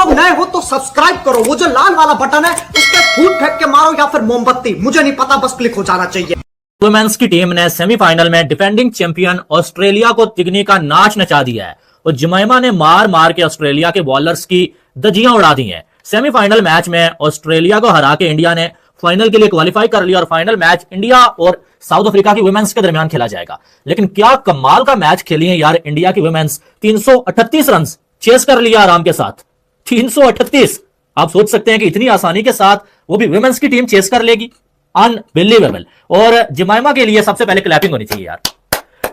लोग नए हो तो सब्सक्राइब करो, वो जो लाल वाला बटन है उस पर फूट फेंक के मारो या फिर मोमबत्ती, मुझे नहीं पता, बस क्लिक हो जाना चाहिए। वुमेन्स की टीम ने सेमीफाइनल में डिफेंडिंग चैंपियन ऑस्ट्रेलिया को तिगनी का नाच नचा दिया है और जमाइमा ने मार मार के ऑस्ट्रेलिया के बॉलर्स की धज्जियां उड़ा दी हैं। सेमीफाइनल मैच में ऑस्ट्रेलिया को हरा के इंडिया ने फाइनल के लिए क्वालिफाई कर लिया और फाइनल मैच इंडिया और साउथ अफ्रीका की वुमेन्स के दरमियान खेला जाएगा। लेकिन क्या कमाल का मैच खेली है यार इंडिया की वुमेन्स, 338 रन चेस कर लिया आराम के साथ, 338। आप सोच सकते हैं कि इतनी आसानी के साथ वो भी वुमेन्स की टीम चेस कर लेगी, अनबिलीवेबल। और जमाइमा के लिए सबसे पहले क्लैपिंग होनी चाहिए यार,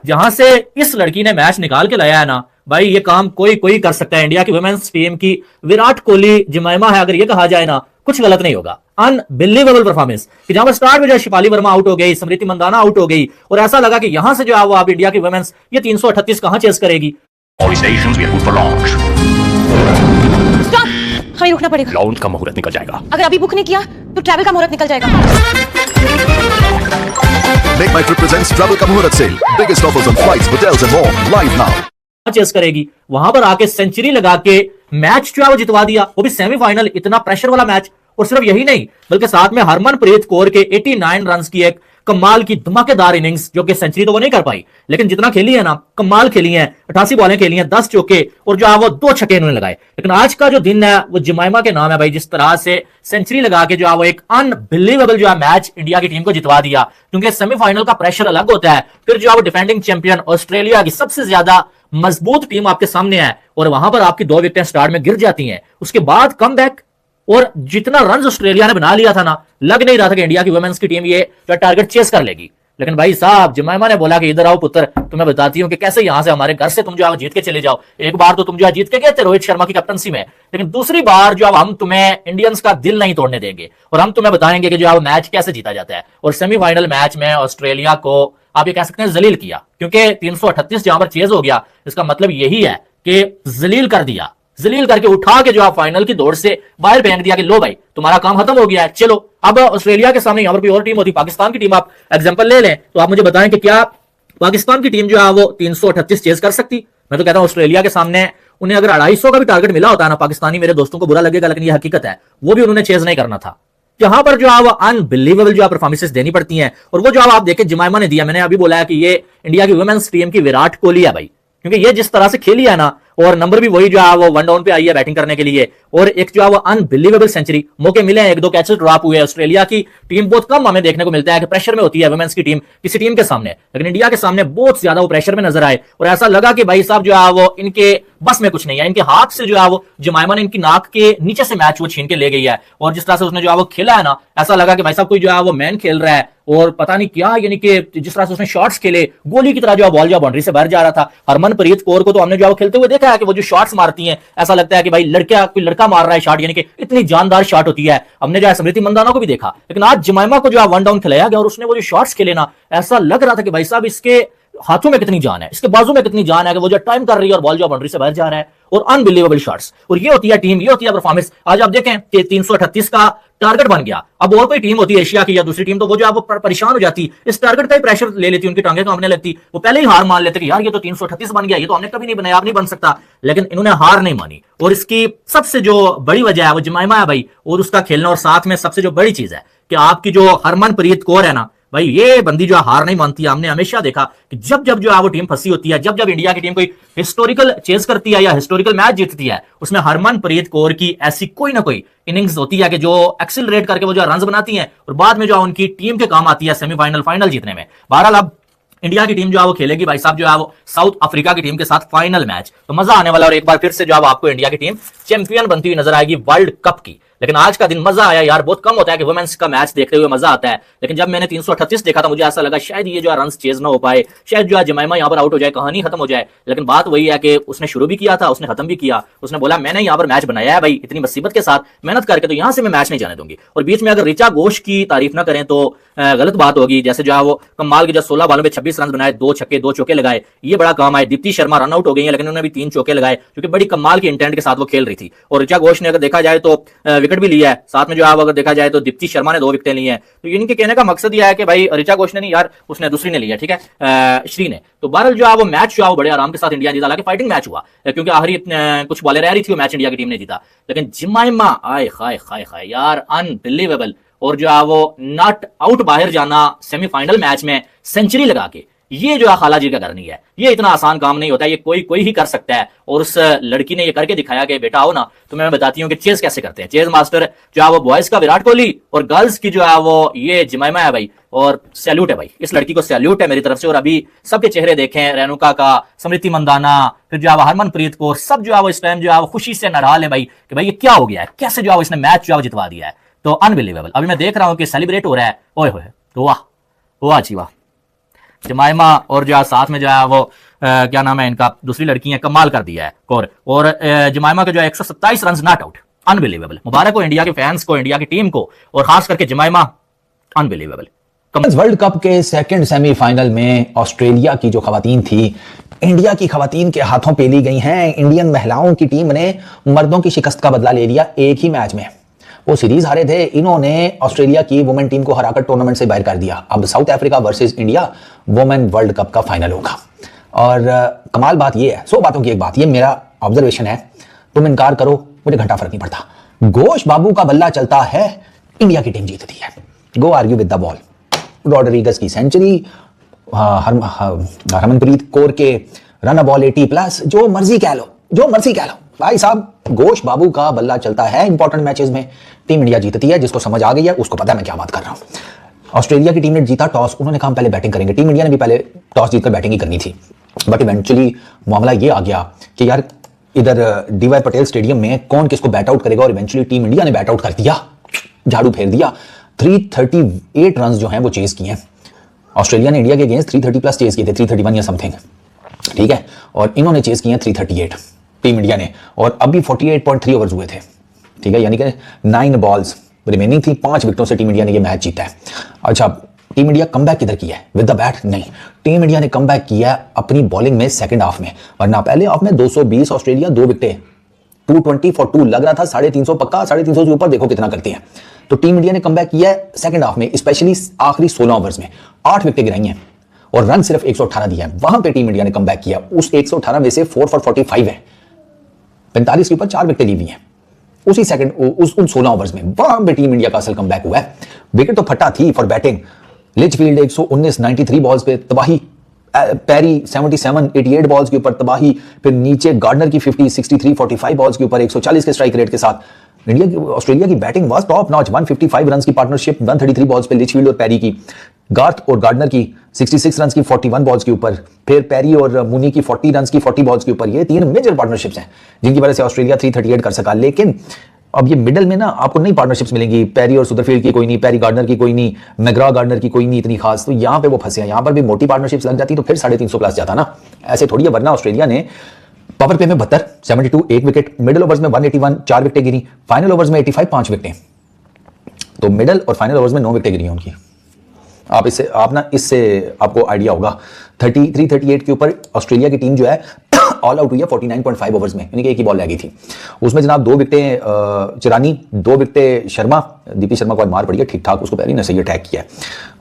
जहां से इस लड़की ने मैच निकाल के लाया है ना भाई, ये काम कोई कर सकता है। इंडिया की वुमेन्स टीम की विराट कोहली जमाइमा है, अगर ये कहा जाए ना कुछ गलत नहीं होगा। अनबिलीवेबल परफॉर्मेंस कि जहां पर स्टार्ट में जो शिफाली वर्मा आउट हो गई, स्मृति मंदाना आउट हो गई और ऐसा लगा कि यहां से जो है वो आप इंडिया की वुमेन्स ये 338 कहां चेस करेगी। हमें रुकना पड़ेगा, लॉन्च का मुहूर्त निकल जाएगा। अगर अभी बुक नहीं किया तो ट्रैवल का मुहूर्त निकल जाएगा। Make My Trip presents Travel का मुहूर्त sale, biggest offers on flights, hotels and more, live now. Chase करेगी, वहां पर आके सेंचुरी लगा के मैच जो है वो जितवा दिया, वो भी सेमीफाइनल, इतना प्रेशर वाला मैच। और सिर्फ यही नहीं बल्कि साथ में हरमनप्रीत कौर के 89 रन की एक कमाल की धमाकेदार इनिंग्स, जो कि सेंचुरी तो वो नहीं कर पाई लेकिन जितना खेली है ना कमाल खेली है। 88 बॉलें खेली हैं, 10 चौके और जो है वो 2 छक्के इन्होंने लगाए। लेकिन आज का जो दिन है वो जमाइमा के नाम है भाई, जिस तरह से सेंचुरी लगा के जो है वो एक अनबिलीवेबल जो है मैच इंडिया की टीम को जितवा दिया। क्योंकि सेमीफाइनल का प्रेशर अलग होता है, फिर जो है वो डिफेंडिंग चैंपियन ऑस्ट्रेलिया की सबसे ज्यादा मजबूत टीम आपके सामने है और वहां पर आपकी 2 विकेटें स्टार्ट में गिर जाती हैं, उसके बाद कमबैक। और जितना रन ऑस्ट्रेलिया ने बना लिया था ना, लग नहीं रहा था कि इंडिया की वुमेन्स की टीम ये जो टारगेट चेस कर लेगी। लेकिन भाई साहब जमाइमा ने बोला कि इधर आओ पुत्र, तुम्हें बताती हूं कि कैसे यहां से हमारे घर से तुम जो है जीत के चले जाओ। एक बार तो तुम जो है जीत के गए थे रोहित शर्मा की कैप्टनसी में, लेकिन दूसरी बार जो हम तुम्हें इंडियंस का दिल नहीं तोड़ने देंगे और हम तुम्हें बताएंगे कि जो है मैच कैसे जीता जाता है। और सेमीफाइनल मैच में ऑस्ट्रेलिया को आप ये कह सकते हैं जलील किया, क्योंकि 338 जहां पर चेज हो गया, इसका मतलब यही है कि जलील कर दिया, जलील करके उठा के जो आप फाइनल की दौड़ से बाहर फेंक दिया कि लो भाई तुम्हारा काम खत्म हो गया है, चलो। अब ऑस्ट्रेलिया के सामने यहां पर कोई और टीम होती, पाकिस्तान की टीम आप एग्जांपल ले लें, तो आप मुझे बताएं कि क्या पाकिस्तान की टीम जो है वो 338 चेज कर सकती? मैं तो कहता हूं ऑस्ट्रेलिया के सामने उन्हें अगर 250 का भी टारगेट मिला होता है ना, पाकिस्तानी मेरे दोस्तों को बुरा लगेगा लेकिन ये हकीकत है, वो भी उन्होंने चेज नहीं करना था। यहां पर जो है वो अनबिलीवेबल जो है परफॉर्मेंस देनी पड़ती हैं। और वो जो आप देखें जमाइमा ने दिया, मैंने अभी बोला है कि ये इंडिया की वुमेन्स टीम की विराट कोहली है भाई, क्योंकि ये जिस तरह से खेली है ना, और नंबर भी वही जो है वो 1 डाउन पे आई है बैटिंग करने के लिए, और एक जो है वो अनबिलीवेबल सेंचुरी। मौके मिले हैं, 1-2 कैचेस ड्रॉप हुए। ऑस्ट्रेलिया की टीम बहुत कम हमें देखने को मिलता है कि प्रेशर में होती है वुमेन्स की टीम किसी टीम के सामने, लेकिन इंडिया के सामने बहुत ज्यादा वो प्रेशर में नजर आए और ऐसा लगा कि भाई साहब जो है वो इनके बस में कुछ नहीं है। इनके हाथ से जो है वो जमाइमा ने इनकी नाक के नीचे से मैच वो छीन के ले गई है और जिस तरह से उसने जो है वो खेला है ना, ऐसा लगा कि भाई साहब कोई जो है वो मैन खेल रहा है और पता नहीं क्या, यानी कि जिस तरह से उसने शॉट्स खेले गोली की तरह जो बॉल जो बाउंड्री से बाहर जा रहा था। हरमनप्रीत कौर को तो हमने जो है खेलते हुए देखा है कि वो जो शॉट्स मारती हैं ऐसा लगता है कि भाई कोई लड़का मार रहा है शॉट, यानी कि इतनी जानदार शॉट होती है। हमने जो है स्मृति मंदाना को भी देखा, लेकिन आज जमाइमा को जो है 1 डाउन खिलाया गया और उसने वो जो शॉट्स खेले ना, ऐसा लग रहा था कि भाई साहब इसके हाथों में कितनी जान है, इसके बाजू में कितनी जान है कि वो जो टाइम कर रही है और बॉल जो बाउंड्री से बाहर जा रहा है। और अनबिलीवेबल शॉट्स, और ये होती है टीम, ये होती है परफॉर्मेंस। आज आप देखें कि 338 का टारगेट बन गया। अब और कोई टीम होती है एशिया की या दूसरी टीम, तो वो जो है वो परेशान हो जाती, इस टारगेट का ही प्रेशर ले लेती, उनकी टांगें कांपने लगती, वो पहले ही हार मान लेते कि यार ये तो 338 बन गया, ये तो हमने कभी नहीं बनाया, आप नहीं बन सकता। लेकिन इन्होंने हार नहीं मानी और इसकी सबसे जो बड़ी वजह है वो जमाइमा है भाई, और उसका खेलना। और साथ में सबसे जो बड़ी चीज है कि आपकी जो हरमनप्रीत कौर है ना भाई, ये बंदी जो हार नहीं मानती। हमने हमेशा देखा कि जब जब जो है वो टीम फंसी होती है, जब जब इंडिया की टीम कोई हिस्टोरिकल चेस करती है या हिस्टोरिकल मैच जीतती है, उसमें हरमनप्रीत कौर की ऐसी कोई ना कोई इनिंग्स होती है कि जो एक्सिलरेट करके वो जो रन बनाती हैं और बाद में जो उनकी टीम के काम आती है सेमीफाइनल फाइनल जीतने में। बहरहाल अब इंडिया की टीम जो है वो खेलेगी भाई साहब जो है वो साउथ अफ्रीका की टीम के साथ फाइनल मैच, तो मजा आने वाला। और एक बार फिर से जो है आपको इंडिया की टीम चैंपियन बनती हुई नजर आएगी वर्ल्ड कप की। लेकिन आज का दिन मजा आया यार, बहुत कम होता है कि वुमेन्स का मैच देखते हुए मजा आता है, लेकिन जब मैंने 338 देखा था मुझे ऐसा लगा शायद ये जो है रन्स चेज ना हो पाए, शायद जो है जमाइमा यहाँ पर आउट हो जाए, कहानी खत्म हो जाए। लेकिन बात वही है कि उसने शुरू भी किया था, उसने खत्म भी किया। उसने बोला मैंने यहाँ पर मैच बनाया है भाई इतनी मुसीबत के साथ मेहनत करके, तो यहाँ से मैं मैच नहीं जाने दूंगी। और बीच में अगर ऋचा घोष की तारीफ ना करें तो गलत बात होगी। जैसे जो है वो कमाल के जो 16 बॉलों में 26 रन बनाए, 2 छक्के 2 चौके लगाए, ये बड़ा काम है। दीप्ति शर्मा रन आउट हो गई है लेकिन उन्होंने भी 3 चौके लगाए, क्योंकि बड़ी कमाल के इंटेंट के साथ वो खेल रही थी। और ऋचा घोष ने अगर देखा जाए तो विकेट विकेट भी लिया है, साथ में जो है अगर देखा जाए तो दीप्ति शर्मा ने 2 विकेटें ली हैं। तो इनके कहने का मकसद यह है कि भाई ऋचा घोष ने नहीं यार, उसने दूसरी ने लिया, ठीक है, श्री ने। तो बहरहाल जो है वो मैच जो है वो बड़े आराम के साथ इंडिया जीता, हालांकि फाइटिंग मैच हुआ क्योंकि आखिरी कुछ बॉलें रह रही थी, वो मैच इंडिया की टीम ने जीता। लेकिन जिमाइमा आए खाए खाए खाए यार, अनबिलीवेबल। और जो है वो नॉट आउट बाहर जाना सेमीफाइनल मैच में सेंचुरी लगा के, ये जो है खाला जी का करनी है, ये इतना आसान काम नहीं होता, ये कोई ही कर सकता है। और उस लड़की ने ये करके दिखाया कि बेटा आओ ना, तो मैं बताती हूँ कि चेस कैसे करते हैं। चेस मास्टर जो है वो बॉयज का विराट कोहली और गर्ल्स की जो है वो ये जिमाइमा है भाई। और सैल्यूट है भाई, इस लड़की को सैल्यूट है मेरी तरफ से। और अभी सबके चेहरे देखें, रेणुका का, स्मृति मंदाना, फिर जो है वो हरमनप्रीत कौर, सब जो है वो इस टाइम जो है वो खुशी से नरहाल है भाई कि भाई ये क्या हो गया है, कैसे जो है इसने मैच जो है जितवा दिया है। तो अनबिलीवेबल। अभी मैं देख रहा हूं कि सेलिब्रेट हो रहा है, ओए होए, तो वाह वाह जी वाह। जमाइमा और जो है साथ में जो है वो क्या नाम है इनका, दूसरी लड़की है, कमाल कर दिया है कौर। और जमाइमा के जो है 127 रन नॉट आउट, अनबिलीवेबल। मुबारक हो इंडिया के फैंस को, इंडिया की टीम को, और खास करके जमाइमा, अनबिलीवेबल। वर्ल्ड कप के सेकंड सेमीफाइनल में ऑस्ट्रेलिया की जो खवातीन थी, इंडिया की खवातीन के हाथों पेली गई हैं। इंडियन महिलाओं की टीम ने मर्दों की शिकस्त का बदला ले लिया एक ही मैच में। वो सीरीज हारे थे, इन्होंने ऑस्ट्रेलिया की वुमेन टीम को हराकर टूर्नामेंट से बाहर कर दिया। अब south Africa versus India women world cup का फाइनल होगा। और कमाल बात ये है, 100 बातों की एक बात, ये मेरा ऑब्जर्वेशन है, तुम इनकार करो मुझे घंटा फर्क नहीं पड़ता। घोष बाबू का बल्ला चलता है, इंडिया की टीम जीतती है। Go argue with the ball. Rodrigues की सेंचुरी, हरमनप्रीत कौर के रन बॉल 80+, जो मर्जी कह लो, जो मर्जी कह लो भाई साहब, घोष बाबू का बल्ला चलता है। इंपॉर्टेंट मैचेस में टीम इंडिया जीतती है। जिसको समझ आ गई है उसको पता है मैं क्या बात कर रहा हूं। ऑस्ट्रेलिया की टीम ने जीता टॉस, उन्होंने कहा पहले बैटिंग करेंगे। टीम इंडिया ने भी पहले टॉस जीतकर बैटिंग ही करनी थी, बट इवेंचुअली मामला ये आ गया कि यार इधर डीवाई पटेल स्टेडियम में कौन किसको बैट आउट करेगा, और इवेंचुअली टीम इंडिया ने बैट आउट कर दिया, झाड़ू फेर दिया। 338 रन जो हैं वो चेज किए हैं ऑस्ट्रेलिया ने। इंडिया के अगेंस्ट 330+ चेज किए थे, 331 या समथिंग, ठीक है, और इन्होंने चेज किए 338 टीम इंडिया ने। और अभी 48.3 ओवर्स हुए थे, ठीक है, यानी कि 9 बॉल्स रिमेनिंग थी। 5 विकेटों से टीम इंडिया ने ये मैच जीता है। अच्छा, टीम इंडिया कमबैक किधर किया है? With the bat? नहीं, टीम इंडिया ने कमबैक किया अपनी बॉलिंग में सेकंड हाफ में। वरना पहले हाफ में 220 ऑस्ट्रेलिया, 2 विकेटें, 220 for 2 लग रहा था, 350 पक्का, 350 से ऊपर देखो कितना करते हैं। तो टीम इंडिया ने कमबैक किया है सेकंड हाफ में, स्पेशली आखिरी 16 ओवर्स में 8 विकेटें गिराई हैं और रन सिर्फ 118 दिया है। वहां पे टीम इंडिया ने कमबैक किया। उस 118 में से 4 for 45 है, 45 के ऊपर 4 विकेटें ली हुई हैं उसी सेकंड उन 16 ओवर्स में। वहां पे टीम इंडिया का असल कमबैक हुआ है। विकेट तो फटा थी फॉर बैटिंग। लिचफील्ड 119 93 बॉल्स पे तबाही, पैरी 77 88 बॉल्स के ऊपर तबाही, फिर नीचे गार्डनर की 50 63 45 बॉल्स के ऊपर 140 के स्ट्राइक रेट के साथ इंडिया की ऑस्ट्रेलिया की batting was top notch. 155 run की पार्टनरशिप 133 बॉल्स पे लिचफील्ड और पैरी की, गार्थ और गार्डनर की 66 रन की 41 बॉल्स के ऊपर, फिर पैरी और मुनी की 40 रन की 40 बॉल्स के ऊपर। ये 3 मेजर पार्टनरशिप्स हैं जिनकी वजह से ऑस्ट्रेलिया 338 कर सका। लेकिन अब ये मिडल में ना आपको नई पार्टनरशिप्स मिलेंगी, पैरी और सुदरफील्ड की कोई नहीं, पैरी गार्डनर की कोई नहीं, मैग्रा गार्डनर की कोई नहीं इतनी खास। तो यहाँ पे वो फंसे हैं। यहाँ पर भी मोटी पार्टनरशिप्स लग जाती तो फिर 350+ जाता ना, ऐसे थोड़ी है। वरना ऑस्ट्रेलिया ने पावर प्ले में 72 72 1 विकेट, मिडिल ओवर्स में 181 4 विकेटें गिरी, फाइनल ओवर्स में 85 5 विकेटें। तो मिडल और फाइनल ओवर्स में 9 विकेटें गिरी हैं उनकी। इससे आपको आइडिया होगा। 338 के ऊपर ऑस्ट्रेलिया की टीम जो है ऑल आउट हुई है 49.5 ओवर्स में, यानी कि एक ही बॉल रह गई थी। उसमें जनाब 2 विकेटें चिरानी, 2 विकेटें शर्मा, दीपी शर्मा को आज मार पड़ी है ठीक ठाक, उसको पैरी ने सही अटैक किया है।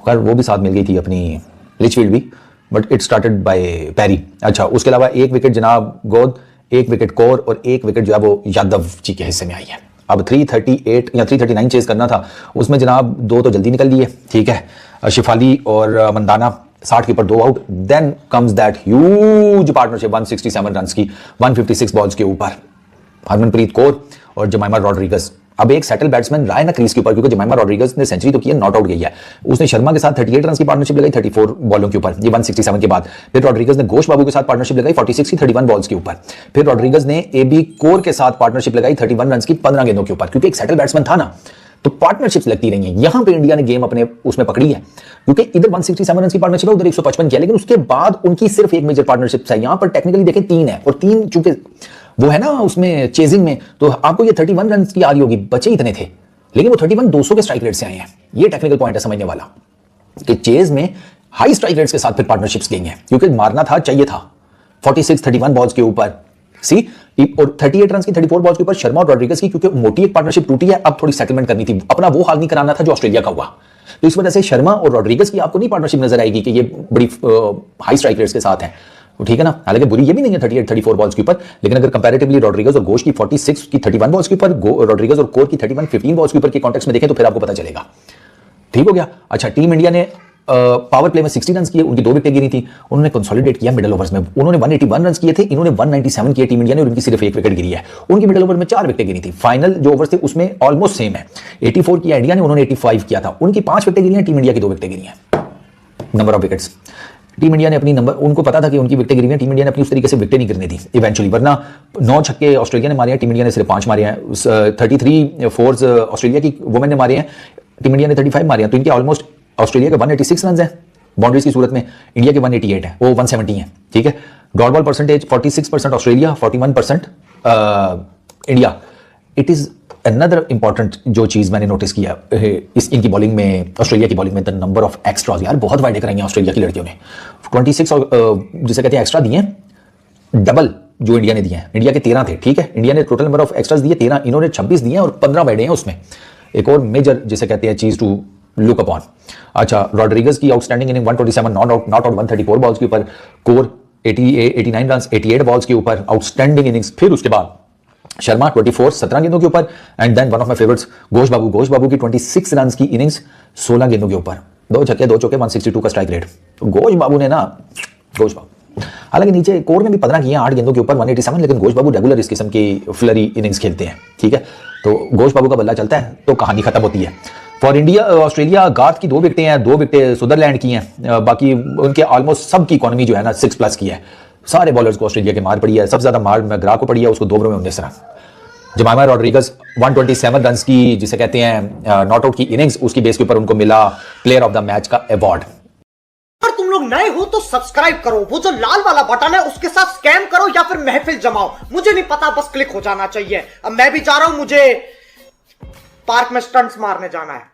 खैर वो भी साथ मिल गई थी अपनी लिचफील्ड भी, बट इट स्टार्टेड बाय पैरी। अच्छा, उसके अलावा 1 विकेट जनाब गोद, 1 विकेट कौर और 1 विकेट जो है वो यादव जी के हिस्से में आई है। अब 338 या 339 चेज करना था, उसमें जनाब 2 तो जल्दी निकल लिए, ठीक है, शिफाली और मंदाना 60 के ऊपर 2 out. Then comes that huge partnership 167 run की 156 बॉल्स के ऊपर, हरमनप्रीत कौर और जमाइमा रॉड्रिगस। अब एक सेटल बैट्समैन रहा है ना क्रीज के ऊपर, क्योंकि जमाइमा रॉड्रिगस ने सेंचुरी तो की है, नॉट आउट गई है। उसने शर्मा के साथ 38 रन की पार्टनरशिप लगाई 34 बॉलों के ऊपर, ये 167 के बाद। फिर रॉड्रिगस ने घोष बाबू के साथ पार्टनरशिप लगाई 46 की 31 बॉल्स के ऊपर। फिर रॉड्रिगस ने एबी कोर के साथ पार्टनरशिप लगाई 31 रन की 15 गेंदों के ऊपर, क्योंकि एक सेटल बैट्समैन था ना, तो पार्टनरशिप्स लगती रही हैं। यहां पे इंडिया ने गेम अपने उसमें पकड़ी है, क्योंकि इधर 167 रन की पार्टनरशिप है, उधर 155 किया, लेकिन उसके बाद उनकी सिर्फ एक मेजर पार्टनरशिप है। यहां पर टेक्निकली देखें 3 है, और 3 चूंकि वो है ना उसमें चेजिंग में, तो आपको ये 31 रन की आ रही होगी, बचे इतने थे, लेकिन वो 31 200 के स्ट्राइक रेट से आए हैं। ये टेक्निकल पॉइंट है समझने वाला, कि चेज में हाई स्ट्राइक रेट्स के साथ फिर पार्टनरशिप्स गई हैं, क्योंकि मारना था, चाहिए था 46 31 बॉल्स के ऊपर सी, और 38 रन की 34 बॉल्स के ऊपर शर्मा और रॉड्रिगेज की, क्योंकि मोटी एक पार्टनरशिप टूटी है, अब थोड़ी सेटलमेंट करनी थी, अपना वो हाल नहीं कराना था जो ऑस्ट्रेलिया का हुआ। तो इस वजह से शर्मा और रॉड्रिगेज की आपको नहीं पार्टनरशिप नजर आएगी कि ये बड़ी हाई स्ट्राइक रेट्स के साथ है, ठीक है ना। हालांकि बुरी ये भी नहीं है 38-34 बॉल्स के ऊपर, लेकिन अगर कंपैरेटिवली रॉड्रिगेज और घोष की 46 की 31 बॉल्स के ऊपर, रॉड्रिगेज और कोर की 31-15 बॉल्स के ऊपर के कॉन्टेक्स्ट में देखें तो फिर आपको पता चलेगा। ठीक हो गया। अच्छा, टीम इंडिया ने पावर प्ले में 60 रन किए, उनकी 2 विकेटें गिरी थी, उन्होंने कंसोलिडेट किया मिडिल ओवर्स में, उन्होंने 181 रन किए थे, इन्होंने 197 किए टीम इंडिया ने, और उनकी सिर्फ 1 विकेट गिरी है। उनकी मिडिल ओवर में 4 विकेटें गिरी थी। फाइनल जो ओवर्स थे उसमें ऑलमोस्ट सेम है, 84 किया इंडिया ने, उन्होंने 85 किया था। उनकी 5 विकेटें गिरी हैं, टीम इंडिया की 2 विकेटें गिरी हैं। Number of wickets team India ने अपनी नंबर, उनको पता था कि उनकी विकेटें गिरी हैं, टीम इंडिया ने अपनी उस तरीके से विकेटें नहीं गिरने दी इवेंचुअली, वरना 9 छक्के ऑस्ट्रेलिया ने मारे हैं, टीम इंडिया ने सिर्फ 5 मारे हैं। 33 फोर्स ऑस्ट्रेलिया की वुमेन ने मारे हैं, टीम इंडिया ने 35 मारे हैं। तो इनके ऑलमोस्ट ऑस्ट्रेलिया के 186 रन है बाउंड्रीज की सूरत में, इंडिया के 188 है, वो 170 है। ठीक है। Dot ball percentage 46% Australia, 41% India. It is another important जो चीज मैंने नोटिस किया इस इनकी बॉलिंग में, ऑस्ट्रेलिया की बॉलिंग में, द नंबर ऑफ एक्स्ट्राज, यार बहुत वाइडें कराई हैं ऑस्ट्रेलिया की लड़कियों ने। 26 जिसे कहते हैं एक्स्ट्रा दिए, डबल जो इंडिया ने दिए हैं। इंडिया के 13 थे, ठीक है, इंडिया ने टोटल नंबर ऑफ एक्स्ट्राज दिए 13, इन्होंने 26 दिए और 15 वाइडें हैं उसमें। एक और मेजर जिसे कहते हैं चीज टू लुक अपॉन। अच्छा, रॉड्रिगेज की outstanding inning 127 not out 134 balls के ऊपर, कोर 89 रन 88 बॉल्स के ऊपर, आउटस्टैंडिंग इनिंग्स। फिर उसके बाद शर्मा 24 17 गेंदों के ऊपर, and then one of my favourites Ghosh बाबू की 26 रन की इनिंग्स 16 गेंदों के ऊपर, 2 छक्के 2 चौके, 162 का स्ट्राइक रेट। तो घोष बाबू ने ना, घोष बाबू हालांकि नीचे कोर ने भी 15 किए 8 गेंदों के ऊपर 187, लेकिन घोष बाबू रेगुलर इस किस्म की फ्लरी इनिंग्स खेलते हैं। ठीक है, तो घोष बाबू का बल्ला चलता है तो कहानी खत्म होती है। फॉर इंडिया ऑस्ट्रेलिया, गार्थ की 2 विकेटें हैं, 2 विकेटें सुदरलैंड की हैं, बाकी उनके ऑलमोस्ट सब की इकोनॉमी जो है ना 6+ की है। सारे बॉलर्स को ऑस्ट्रेलिया के मार पड़ी है, सबसे ज्यादा मार मैग्रा को पड़ी है, उसको 2 ओवरों में 19 रन। जमाइमा रॉड्रिगेज 127 रन की जिसे कहते हैं नॉट आउट की इनिंग्स, उसकी बेस के ऊपर उनको मिला प्लेयर ऑफ द मैच का अवार्ड। अगर तुम लोग नए हो तो सब्सक्राइब करो, वो जो लाल वाला बटन है उसके साथ स्कैम करो या फिर महफिल जमाओ, मुझे नहीं पता, बस क्लिक हो जाना चाहिए। अब मैं भी जा रहा हूं, मुझे पार्क में स्टंट्स मारने जाना है।